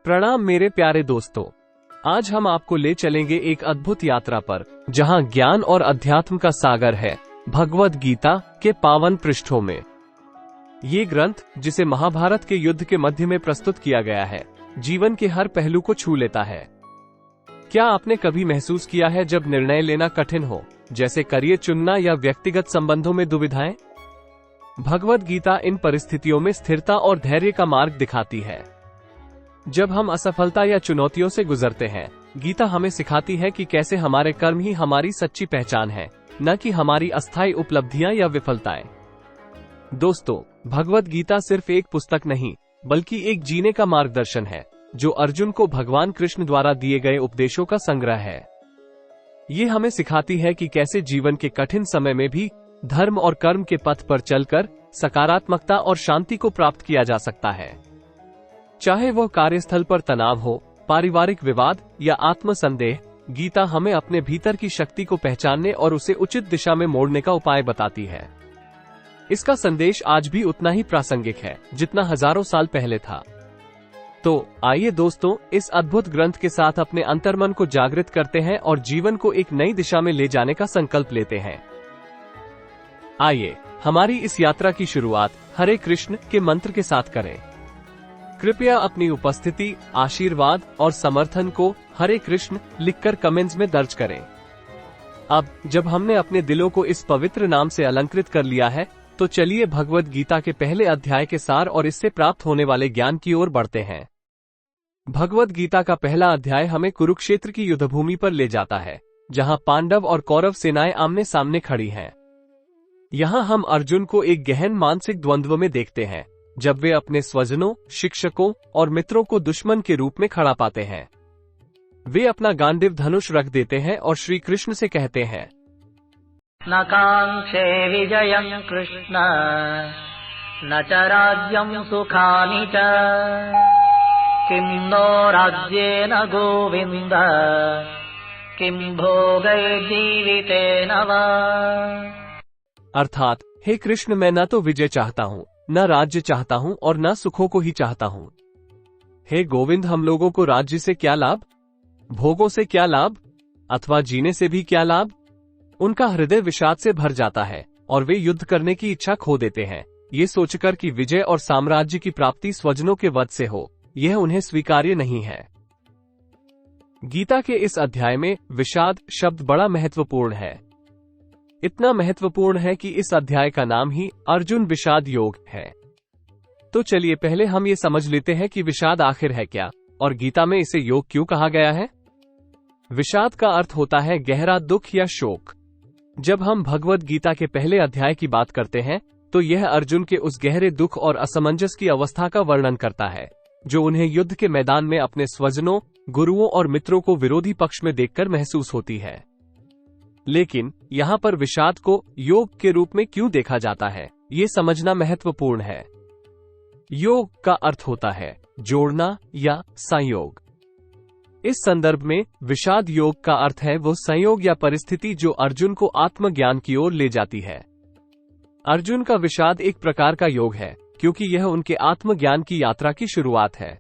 प्रणाम मेरे प्यारे दोस्तों। आज हम आपको ले चलेंगे एक अद्भुत यात्रा पर, जहां ज्ञान और अध्यात्म का सागर है भगवद गीता के पावन पृष्ठों में। ये ग्रंथ, जिसे महाभारत के युद्ध के मध्य में प्रस्तुत किया गया है, जीवन के हर पहलू को छू लेता है। क्या आपने कभी महसूस किया है जब निर्णय लेना कठिन हो, जैसे करियर चुनना या व्यक्तिगत संबंधों में दुविधाएं? भगवद गीता इन परिस्थितियों में स्थिरता और धैर्य का मार्ग दिखाती है। जब हम असफलता या चुनौतियों से गुजरते हैं, गीता हमें सिखाती है कि कैसे हमारे कर्म ही हमारी सच्ची पहचान है, न कि हमारी अस्थायी उपलब्धियां या विफलताएं। दोस्तों, भगवद गीता सिर्फ एक पुस्तक नहीं, बल्कि एक जीने का मार्गदर्शन है, जो अर्जुन को भगवान कृष्ण द्वारा दिए गए उपदेशों का संग्रह है। ये हमें सिखाती है कि कैसे जीवन के कठिन समय में भी धर्म और कर्म के पथ पर चलकर सकारात्मकता और शांति को प्राप्त किया जा सकता है। चाहे वह कार्यस्थल पर तनाव हो, पारिवारिक विवाद या आत्मसंदेह, गीता हमें अपने भीतर की शक्ति को पहचानने और उसे उचित दिशा में मोड़ने का उपाय बताती है। इसका संदेश आज भी उतना ही प्रासंगिक है जितना हजारों साल पहले था। तो आइए दोस्तों, इस अद्भुत ग्रंथ के साथ अपने अंतर्मन को जागृत करते हैं और जीवन को एक नई दिशा में ले जाने का संकल्प लेते हैं। आइए हमारी इस यात्रा की शुरुआत हरे कृष्ण के मंत्र के साथ करें। कृपया अपनी उपस्थिति, आशीर्वाद और समर्थन को हरे कृष्ण लिखकर कमेंट्स में दर्ज करें। अब जब हमने अपने दिलों को इस पवित्र नाम से अलंकृत कर लिया है, तो चलिए भगवद गीता के पहले अध्याय के सार और इससे प्राप्त होने वाले ज्ञान की ओर बढ़ते हैं। भगवद गीता का पहला अध्याय हमें कुरुक्षेत्र की युद्धभूमि पर ले जाता है, जहां पांडव और कौरव सेनाएं आमने सामने खड़ी हैं। यहाँ हम अर्जुन को एक गहन मानसिक द्वंद्व में देखते हैं, जब वे अपने स्वजनों, शिक्षकों और मित्रों को दुश्मन के रूप में खड़ा पाते हैं। वे अपना गांडीव धनुष रख देते हैं और श्री कृष्ण से कहते हैं, न कांक्षे विजयं कृष्ण न च राज्यं सुखानि च किं नो राज्येन गोविन्द किं भोगैर्जीवितेन वा। अर्थात, हे कृष्ण, मैं न तो विजय चाहता हूँ, न राज्य चाहता हूँ और न सुखों को ही चाहता हूँ। हे गोविंद, हम लोगों को राज्य से क्या लाभ, भोगों से क्या लाभ, अथवा जीने से भी क्या लाभ? उनका हृदय विषाद से भर जाता है और वे युद्ध करने की इच्छा खो देते हैं, ये सोचकर कि विजय और साम्राज्य की प्राप्ति स्वजनों के वध से हो। यह उन्हें स्वीकार्य नहीं है। गीता के इस अध्याय में विषाद शब्द बड़ा महत्वपूर्ण है। इतना महत्वपूर्ण है कि इस अध्याय का नाम ही अर्जुन विषाद योग है। तो चलिए पहले हम ये समझ लेते हैं कि विषाद आखिर है क्या और गीता में इसे योग क्यों कहा गया है। विषाद का अर्थ होता है गहरा दुख या शोक। जब हम भगवद गीता के पहले अध्याय की बात करते हैं, तो यह अर्जुन के उस गहरे दुख और असमंजस की अवस्था का वर्णन करता है, जो उन्हें युद्ध के मैदान में अपने स्वजनों, गुरुओं और मित्रों को विरोधी पक्ष में देखकर महसूस होती है। लेकिन यहाँ पर विषाद को योग के रूप में क्यों देखा जाता है, ये समझना महत्वपूर्ण है। योग का अर्थ होता है जोड़ना या संयोग। इस संदर्भ में विषाद योग का अर्थ है वो संयोग या परिस्थिति जो अर्जुन को आत्मज्ञान की ओर ले जाती है। अर्जुन का विषाद एक प्रकार का योग है, क्योंकि यह उनके आत्मज्ञान की यात्रा की शुरुआत है।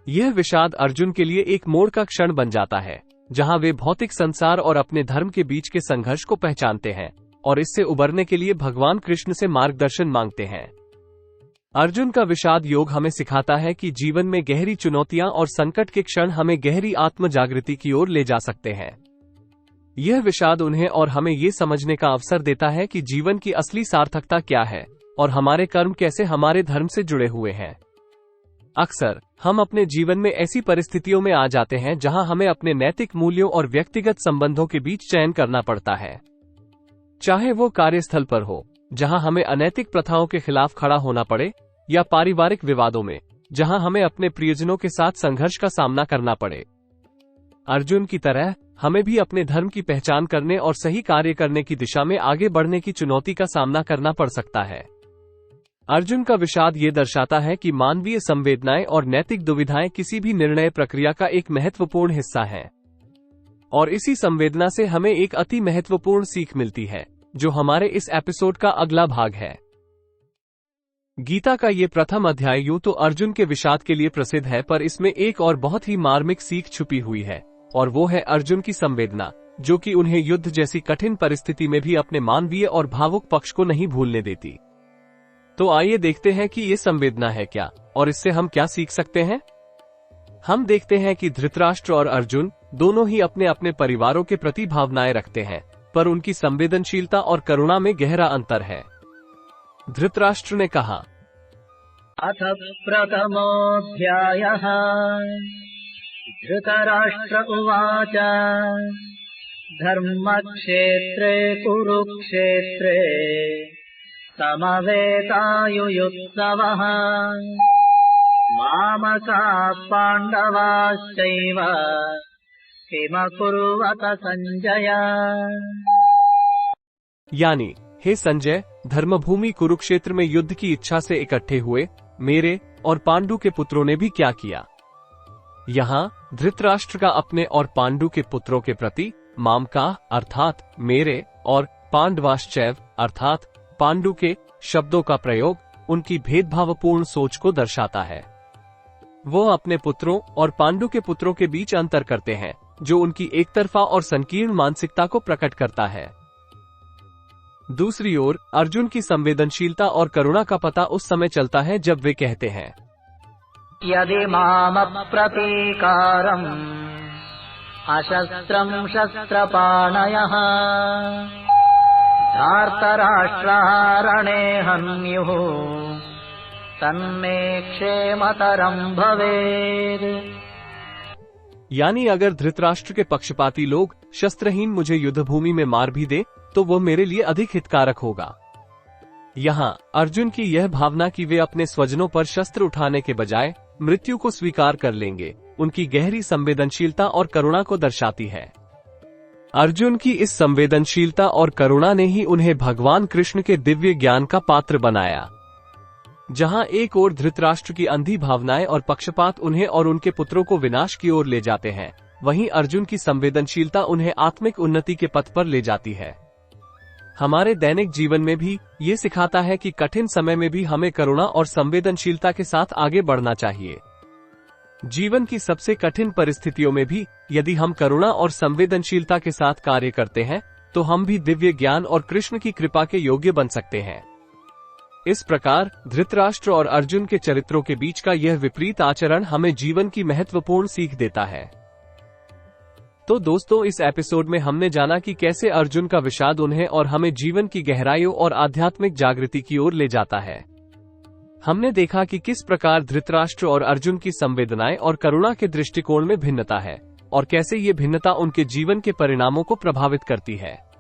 यह विषाद अर्जुन के लिए एक मोड़ का क्षण बन जाता है, जहां वे भौतिक संसार और अपने धर्म के बीच के संघर्ष को पहचानते हैं और इससे उबरने के लिए भगवान कृष्ण से मार्गदर्शन मांगते हैं। अर्जुन का विषाद योग हमें सिखाता है कि जीवन में गहरी चुनौतियां और संकट के क्षण हमें गहरी आत्म जागृति की ओर ले जा सकते हैं। यह विषाद उन्हें और हमें ये समझने का अवसर देता है कि जीवन की असली सार्थकता क्या है और हमारे कर्म कैसे हमारे धर्म से जुड़े हुए हैं। अक्सर हम अपने जीवन में ऐसी परिस्थितियों में आ जाते हैं जहां हमें अपने नैतिक मूल्यों और व्यक्तिगत संबंधों के बीच चयन करना पड़ता है। चाहे वो कार्यस्थल पर हो, जहां हमें अनैतिक प्रथाओं के खिलाफ खड़ा होना पड़े, या पारिवारिक विवादों में, जहां हमें अपने प्रियजनों के साथ संघर्ष का सामना करना पड़े। अर्जुन की तरह हमें भी अपने धर्म की पहचान करने और सही कार्य करने की दिशा में आगे बढ़ने की चुनौती का सामना करना पड़ सकता है। अर्जुन का विषाद ये दर्शाता है कि मानवीय संवेदनाएं और नैतिक दुविधाएं किसी भी निर्णय प्रक्रिया का एक महत्वपूर्ण हिस्सा हैं। और इसी संवेदना से हमें एक अति महत्वपूर्ण सीख मिलती है, जो हमारे इस एपिसोड का अगला भाग है। गीता का ये प्रथम अध्याय यूं तो अर्जुन के विषाद के लिए प्रसिद्ध है, पर इसमें एक और बहुत ही मार्मिक सीख छुपी हुई है, और वो है अर्जुन की संवेदना, जो कि उन्हें युद्ध जैसी कठिन परिस्थिति में भी अपने मानवीय और भावुक पक्ष को नहीं भूलने देती। तो आइए देखते हैं कि ये संवेदना है क्या, और इससे हम क्या सीख सकते हैं। हम देखते हैं कि धृतराष्ट्र और अर्जुन दोनों ही अपने अपने परिवारों के प्रति भावनाएं रखते हैं, पर उनकी संवेदनशीलता और करुणा में गहरा अंतर है। धृतराष्ट्र ने कहा, अथ प्रथमोऽध्यायः धृतराष्ट्र उवाच धर्मक्षेत्रे कुरुक्षेत्रे समवेतायुयुत्सवः मामकाः पाण्डवाश्चैव किमकुर्वत संजय। यानी, हे संजय, धर्मभूमि कुरुक्षेत्र में युद्ध की इच्छा से इकट्ठे हुए मेरे और पांडु के पुत्रों ने भी क्या किया। यहाँ धृतराष्ट्र का अपने और पांडु के पुत्रों के प्रति मामका अर्थात मेरे और पांडवाश्चैव अर्थात पांडु के शब्दों का प्रयोग उनकी भेदभावपूर्ण सोच को दर्शाता है। वो अपने पुत्रों और पांडु के पुत्रों के बीच अंतर करते हैं, जो उनकी एकतरफा और संकीर्ण मानसिकता को प्रकट करता है। दूसरी ओर अर्जुन की संवेदनशीलता और करुणा का पता उस समय चलता है जब वे कहते हैं, यदि मामप्रतीकारम् अशस्त्रम् शस्त्रपाणयः धार्तराष्ट्रारणे हन्युः तन्मे क्षेमतरम् भवेत्। यानी अगर धृतराष्ट्र के पक्षपाती लोग शस्त्रहीन मुझे युद्धभूमि में मार भी दे तो वो मेरे लिए अधिक हितकारक होगा। यहाँ अर्जुन की यह भावना कि वे अपने स्वजनों पर शस्त्र उठाने के बजाय मृत्यु को स्वीकार कर लेंगे, उनकी गहरी संवेदनशीलता और करुणा को दर्शाती है। अर्जुन की इस संवेदनशीलता और करुणा ने ही उन्हें भगवान कृष्ण के दिव्य ज्ञान का पात्र बनाया। जहाँ एक ओर धृतराष्ट्र की अंधी भावनाएं और पक्षपात उन्हें और उनके पुत्रों को विनाश की ओर ले जाते हैं, वहीं अर्जुन की संवेदनशीलता उन्हें आत्मिक उन्नति के पथ पर ले जाती है। हमारे दैनिक जीवन में भी ये सिखाता है कि कठिन समय में भी हमें करुणा और संवेदनशीलता के साथ आगे बढ़ना चाहिए। जीवन की सबसे कठिन परिस्थितियों में भी यदि हम करुणा और संवेदनशीलता के साथ कार्य करते हैं तो हम भी दिव्य ज्ञान और कृष्ण की कृपा के योग्य बन सकते हैं। इस प्रकार धृतराष्ट्र और अर्जुन के चरित्रों के बीच का यह विपरीत आचरण हमें जीवन की महत्वपूर्ण सीख देता है। तो दोस्तों, इस एपिसोड में हमने जाना कि कैसे अर्जुन का विषाद उन्हें और हमें जीवन की गहराइयों और आध्यात्मिक जागृति की ओर ले जाता है। हमने देखा कि किस प्रकार धृतराष्ट्र और अर्जुन की संवेदनाएं और करुणा के दृष्टिकोण में भिन्नता है और कैसे ये भिन्नता उनके जीवन के परिणामों को प्रभावित करती है।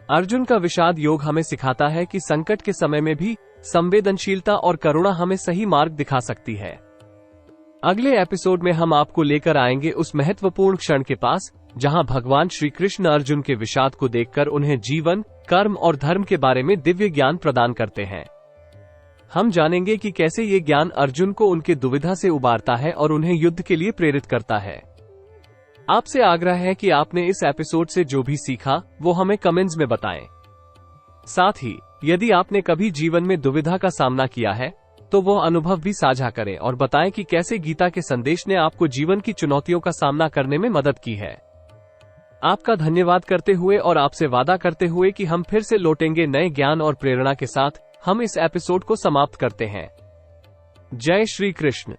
अर्जुन का विषाद योग हमें सिखाता है कि संकट के समय में भी संवेदनशीलता और करुणा हमें सही मार्ग दिखा सकती है। अगले एपिसोड में हम आपको लेकर आएंगे उस महत्वपूर्ण क्षण के पास जहां भगवान श्री कृष्ण अर्जुन के विषाद को देखकर उन्हें जीवन, कर्म और धर्म के बारे में दिव्य ज्ञान प्रदान करते हैं। हम जानेंगे कि कैसे ये ज्ञान अर्जुन को उनके दुविधा से उबारता है और उन्हें युद्ध के लिए प्रेरित करता है। आपसे आग्रह है कि आपने इस एपिसोड से जो भी सीखा वो हमें कमेंट्स में बताएं। साथ ही यदि आपने कभी जीवन में दुविधा का सामना किया है तो वो अनुभव भी साझा करें और बताएं कि कैसे गीता के संदेश ने आपको जीवन की चुनौतियों का सामना करने में मदद की है। आपका धन्यवाद करते हुए और आपसे वादा करते हुए कि हम फिर से लौटेंगे नए ज्ञान और प्रेरणा के साथ, हम इस एपिसोड को समाप्त करते हैं। जय श्री कृष्ण।